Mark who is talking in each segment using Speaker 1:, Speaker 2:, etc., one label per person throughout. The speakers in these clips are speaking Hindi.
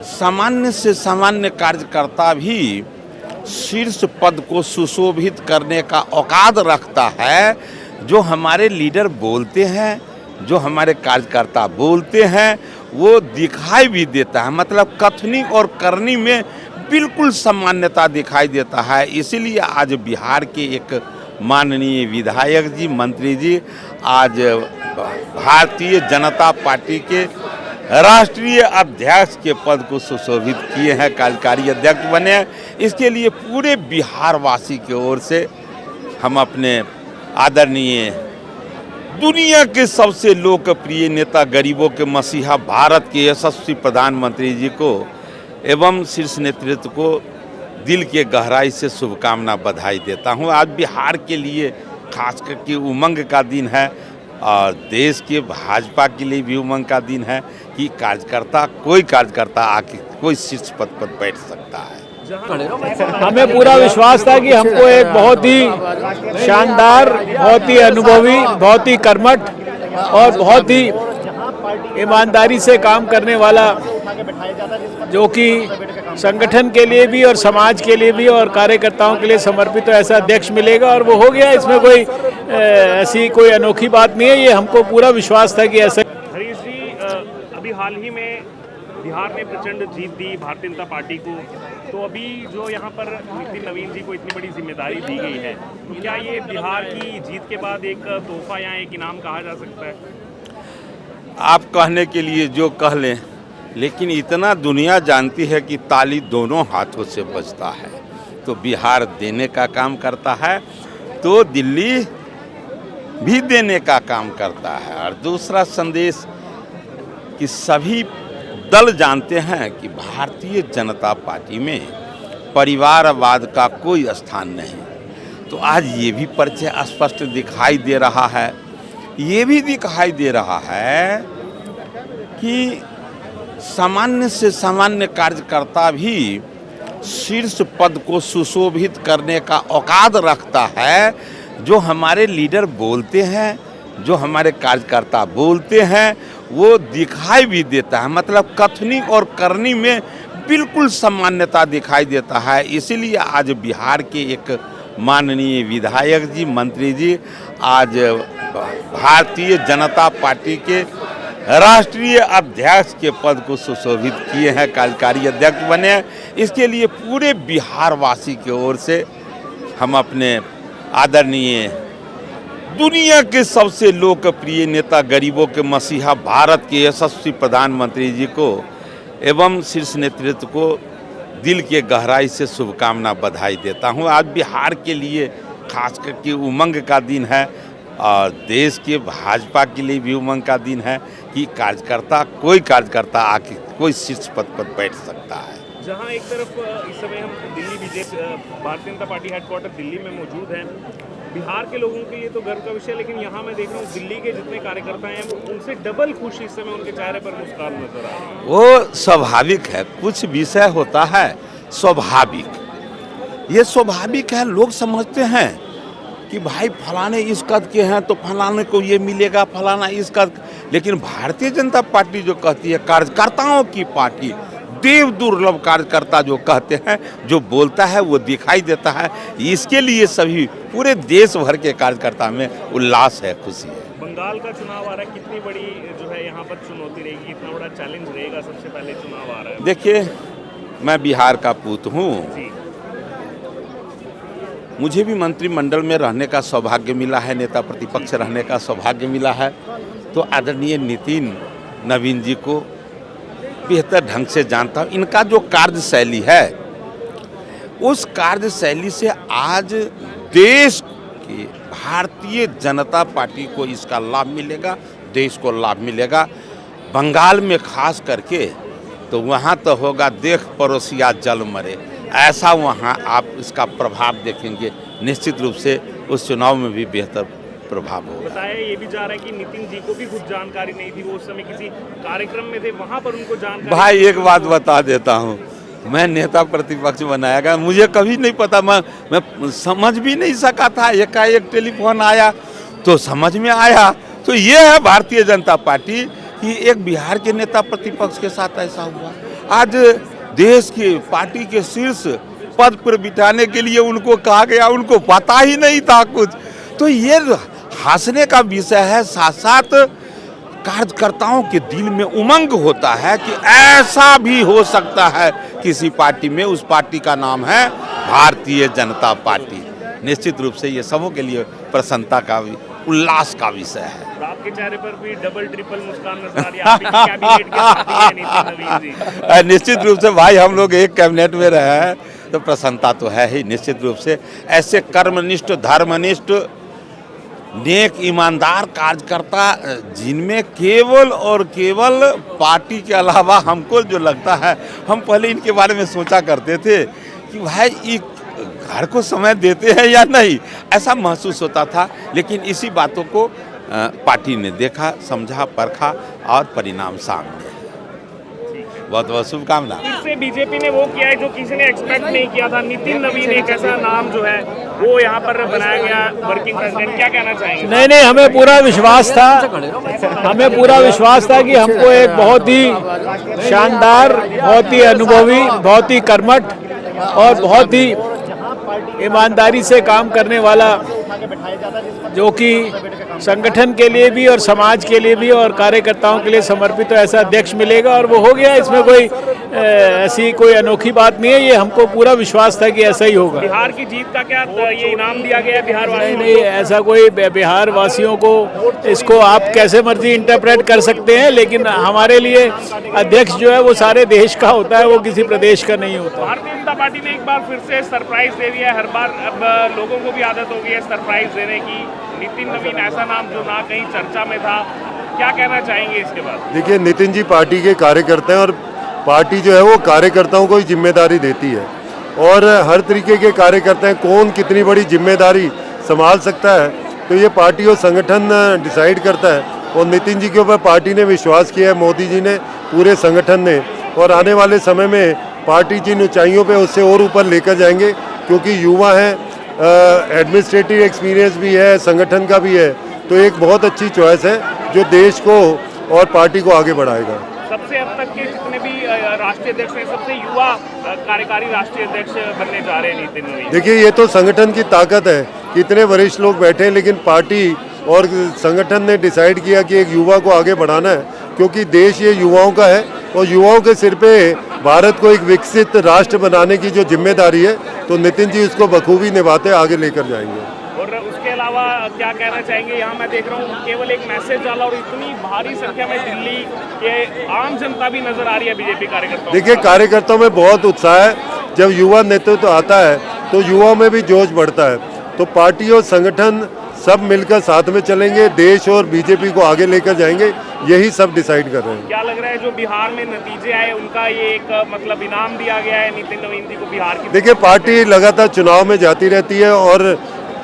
Speaker 1: सामान्य से सामान्य कार्यकर्ता भी शीर्ष पद को सुशोभित करने का औकात रखता है। जो हमारे लीडर बोलते हैं, जो हमारे कार्यकर्ता बोलते हैं, वो दिखाई भी देता है। मतलब कथनी और करनी में बिल्कुल सामान्यता दिखाई देता है। इसीलिए आज बिहार के एक माननीय विधायक जी, मंत्री जी आज भारतीय जनता पार्टी के राष्ट्रीय अध्यक्ष के पद को सुशोभित किए हैं, कार्यकारी अध्यक्ष बने हैं। इसके लिए पूरे बिहार वासी की ओर से हम अपने आदरणीय दुनिया के सबसे लोकप्रिय नेता, गरीबों के मसीहा, भारत के यशस्वी प्रधानमंत्री जी को एवं शीर्ष नेतृत्व को दिल के गहराई से शुभकामना, बधाई देता हूं। आज बिहार के लिए खास करके उमंग का दिन है और देश के भाजपा के लिए भी उमंग का दिन है कि कोई कार्यकर्ता आके कोई शीर्ष पद पर बैठ सकता है।
Speaker 2: हमें पूरा विश्वास था कि हमको एक बहुत ही शानदार, बहुत ही अनुभवी, बहुत ही कर्मठ और बहुत ही ईमानदारी से काम करने वाला, जो कि संगठन के लिए भी और समाज के लिए भी और कार्यकर्ताओं के लिए समर्पित तो ऐसा अध्यक्ष मिलेगा और वो हो गया। इसमें कोई ऐसी कोई अनोखी बात नहीं है। ये हमको पूरा विश्वास था कि ऐसा।
Speaker 3: हरीश जी, अभी हाल ही में बिहार में प्रचंड जीत दी भारतीय जनता पार्टी को, तो अभी जो यहाँ पर नितिन नवीन जी को इतनी बड़ी जिम्मेदारी दी गई है, तो क्या ये बिहार की जीत के बाद एक तोहफा या एक इनाम कहा जा सकता है?
Speaker 1: आप कहने के लिए जो कह लें, लेकिन इतना दुनिया जानती है कि ताली दोनों हाथों से बजता है। तो बिहार देने का काम करता है तो दिल्ली भी देने का काम करता है। और दूसरा संदेश कि सभी दल जानते हैं कि भारतीय जनता पार्टी में परिवारवाद का कोई स्थान नहीं। तो आज ये भी परिचय स्पष्ट दिखाई दे रहा है। ये भी दिखाई दे रहा है कि सामान्य से सामान्य कार्यकर्ता भी शीर्ष पद को सुशोभित करने का औकात रखता है। जो हमारे लीडर बोलते हैं, जो हमारे कार्यकर्ता बोलते हैं, वो दिखाई भी देता है। मतलब कथनी और करनी में बिल्कुल सामान्यता दिखाई देता है। इसीलिए आज बिहार के एक माननीय विधायक जी, मंत्री जी आज भारतीय जनता पार्टी के राष्ट्रीय अध्यक्ष के पद को सुशोभित किए हैं, कार्यकारी अध्यक्ष बने हैं। इसके लिए पूरे बिहार वासी की ओर से हम अपने आदरणीय दुनिया के सबसे लोकप्रिय नेता, गरीबों के मसीहा, भारत के यशस्वी प्रधानमंत्री जी को एवं शीर्ष नेतृत्व को दिल के गहराई से शुभकामना, बधाई देता हूं। आज बिहार के लिए खास करके उमंग का दिन है और देश के भाजपा के लिए भी उमंग का दिन है कि कोई कार्यकर्ता आके कोई शीर्ष पद पर बैठ सकता है।
Speaker 3: जहां एक तरफ इस समय हम Delhi BJP Bharatiya Janata party headquarter Delhi में मौजूद हैं, बिहार के लोगों के लिए तो गर्व का विषय, लेकिन यहाँ मैं देख रहा हूँ दिल्ली के जितने कार्यकर्ता हैं वो उनसे डबल खुशी इस समय उनके चेहरे पर मुस्कान नजर आ रही है।
Speaker 1: वो स्वाभाविक है, कुछ विषय होता है स्वाभाविक, ये स्वाभाविक है। लोग समझते हैं कि भाई फलाने इस कद के हैं तो फलाने को ये मिलेगा, फलाना इस कद। लेकिन भारतीय जनता पार्टी जो कहती है कार्यकर्ताओं की पार्टी, देव दुर्लभ कार्यकर्ता जो कहते हैं, जो बोलता है वो दिखाई देता है। इसके लिए सभी पूरे देश भर के कार्यकर्ता में उल्लास है, खुशी है।
Speaker 3: बंगाल का चुनाव आ रहा है, कितनी बड़ी जो है यहाँ पर चुनौती रहेगी, कितना बड़ा चैलेंज रहेगा? सबसे पहले चुनाव आ रहा है।
Speaker 1: देखिए, मैं बिहार का पूत हूँ, मुझे भी मंत्रिमंडल में रहने का सौभाग्य मिला है, नेता प्रतिपक्ष रहने का सौभाग्य मिला है। तो आदरणीय नितिन नवीन जी को बेहतर ढंग से जानता हूँ। इनका जो कार्यशैली है, उस कार्यशैली से आज देश की भारतीय जनता पार्टी को इसका लाभ मिलेगा, देश को लाभ मिलेगा। बंगाल में खास करके तो वहाँ तो होगा देख पड़ोसिया जल मरे, ऐसा वहाँ आप इसका प्रभाव देखेंगे। निश्चित रूप से उस चुनाव में भी बेहतर प्रभाव होगा।
Speaker 3: बताया ये भी जा रहा है कि नितिन जी को भी कुछ जानकारी नहीं थी, वो उस समय किसी कार्यक्रम में थे, वहाँ पर उनको जानकारी।
Speaker 1: भाई एक बात बता देता हूँ, मैं नेता प्रतिपक्ष बनाया गया, मुझे कभी नहीं पता, मैं समझ भी नहीं सका था। एकाएक टेलीफोन आया तो समझ में आया। तो ये है भारतीय जनता पार्टी कि एक बिहार के नेता प्रतिपक्ष के साथ ऐसा हुआ। आज देश की पार्टी के शीर्ष पद पर बिठाने के लिए उनको कहा गया, उनको पता ही नहीं था कुछ। तो ये हंसने का विषय है, साथ साथ कार्यकर्ताओं के दिल में उमंग होता है कि ऐसा भी हो सकता है किसी पार्टी में। उस पार्टी का नाम है भारतीय जनता पार्टी। निश्चित रूप से ये सबों के लिए प्रसन्नता का उल्लास का विषय है।
Speaker 3: तो आपके चेहरे पर भी डबल ट्रिपल मुस्कान नजर आ रही है। आप भी कैबिनेट के साथी हैं नितिन नवीन जी।
Speaker 1: निश्चित रूप से भाई, हम लोग एक कैबिनेट में रहे हैं तो प्रसन्नता तो है ही। निश्चित रूप से ऐसे कर्मनिष्ठ, धर्मनिष्ठ, नेक, ईमानदार कार्यकर्ता जिनमें केवल और केवल पार्टी के अलावा हमको जो लगता है, हम पहले इनके बारे में सोचा करते थे कि भाई ये घर को समय देते हैं या नहीं, ऐसा महसूस होता था। लेकिन इसी बातों को पार्टी ने देखा, समझा, परखा और परिणाम सामने। बहुत बहुत शुभकामना।
Speaker 3: फिर से बीजेपी ने वो किया है जो किसी ने एक्सपेक्ट नहीं किया था। नितिन नवीन एक ऐसा नाम जो है वो यहाँ पर बनाया गया वर्किंग प्रेसिडेंट, क्या कहना चाहेंगे?
Speaker 2: नहीं, हमें पूरा विश्वास था, हमें पूरा विश्वास था कि हमको एक बहुत ही शानदार, बहुत ही अनुभवी, बहुत ही कर्मठ और बहुत ही ईमानदारी से काम करने वाला, जो कि संगठन के लिए भी और समाज के लिए भी और कार्यकर्ताओं के लिए समर्पित तो ऐसा अध्यक्ष मिलेगा और वो हो गया। इसमें कोई ऐसी कोई अनोखी बात नहीं है। ये हमको पूरा विश्वास था कि ऐसा ही होगा।
Speaker 3: बिहार की जीत का क्या ये इनाम दिया गया है बिहार वासियों को?
Speaker 2: नहीं, ऐसा कोई बिहार वासियों को, इसको आप कैसे मर्जी इंटरप्रेट कर सकते हैं, लेकिन हमारे लिए अध्यक्ष जो है वो सारे देश का होता है, वो किसी प्रदेश का नहीं होता।
Speaker 3: भारतीय जनता पार्टी ने एक बार फिर से सरप्राइज दे दिया है। हर बार अब लोगों को भी आदत हो गई है सरप्राइज देने की। नितिन नवीन ऐसा नाम जो ना कहीं चर्चा में था, क्या कहना चाहेंगे इसके बाद?
Speaker 4: देखिए, नितिन जी पार्टी के कार्यकर्ता हैं और पार्टी जो है वो कार्यकर्ताओं को ही जिम्मेदारी देती है और हर तरीके के कार्यकर्ता हैं। कौन कितनी बड़ी जिम्मेदारी संभाल सकता है तो ये पार्टी और संगठन डिसाइड करता है। और नितिन जी के ऊपर पार्टी ने विश्वास किया है, मोदी जी ने, पूरे संगठन ने, और आने वाले समय में पार्टी जिन ऊंचाइयों पे उससे और ऊपर लेकर जाएंगे, क्योंकि युवा हैं, एडमिनिस्ट्रेटिव एक्सपीरियंस भी है, संगठन का भी है। तो एक बहुत अच्छी चॉइस है जो देश को और पार्टी को आगे बढ़ाएगा।
Speaker 3: सबसे अब तक के जितने भी राष्ट्रीय अध्यक्ष हैं, सबसे युवा कार्यकारी राष्ट्रीय अध्यक्ष बनने जा रहे हैं नितिन नवीन।
Speaker 4: देखिए, ये तो संगठन की ताकत है कि इतने वरिष्ठ लोग बैठे हैं, लेकिन पार्टी और संगठन ने डिसाइड किया कि एक युवा को आगे बढ़ाना है, क्योंकि देश ये युवाओं का है और युवाओं के सिर पे भारत को एक विकसित राष्ट्र बनाने की जो जिम्मेदारी है, तो नितिन जी उसको बखूबी निभाते आगे लेकर जाएंगे।
Speaker 3: और उसके अलावा क्या कहना चाहेंगे? यहाँ मैं देख रहा हूँ केवल एक मैसेज डाला और इतनी भारी संख्या में दिल्ली के आम जनता भी नजर आ रही है बीजेपी कार्यकर्ताओं।
Speaker 4: देखिए, कार्यकर्ताओं में बहुत उत्साह है। जब युवा नेतृत्व आता है तो युवाओं में भी जोश बढ़ता है। तो पार्टी और संगठन सब मिलकर साथ में चलेंगे, देश और बीजेपी को आगे लेकर जाएंगे, यही सब डिसाइड कर रहे हैं।
Speaker 3: क्या लग रहा है जो बिहार में नतीजे आए उनका ये एक मतलब इनाम दिया गया है नितिन नवीन जी को बिहार की?
Speaker 4: देखिए, पार्टी लगातार चुनाव में जाती रहती है और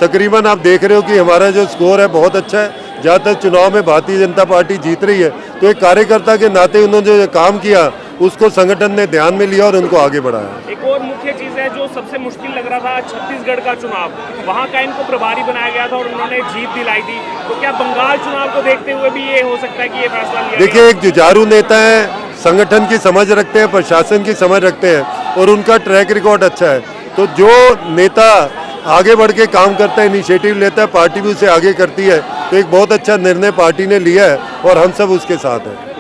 Speaker 4: तकरीबन आप देख रहे हो कि हमारा जो स्कोर है बहुत अच्छा है। जहाँ तक चुनाव में भारतीय जनता पार्टी जीत रही है, तो एक कार्यकर्ता के नाते उन्होंने जो काम किया उसको संगठन ने ध्यान में लिया और उनको आगे बढ़ाया।
Speaker 3: एक और मुख्य चीज है जो सबसे मुश्किल लग रहा था, छत्तीसगढ़ का चुनाव, वहाँ का इनको प्रभारी बनाया गया था और उन्होंने जीत दिलाई थी। तो क्या बंगाल चुनाव को देखते हुए भी ये हो सकता है कि ये फैसला लिया?
Speaker 4: देखिए, एक जुझारू नेता है, संगठन की समझ रखते हैं, प्रशासन की समझ रखते हैं और उनका ट्रैक रिकॉर्ड अच्छा है। तो जो नेता आगे बढ़ के काम करता है, इनिशिएटिव लेता है, पार्टी भी उसे आगे करती है। तो एक बहुत अच्छा निर्णय पार्टी ने लिया है और हम सब उसके साथ हैं।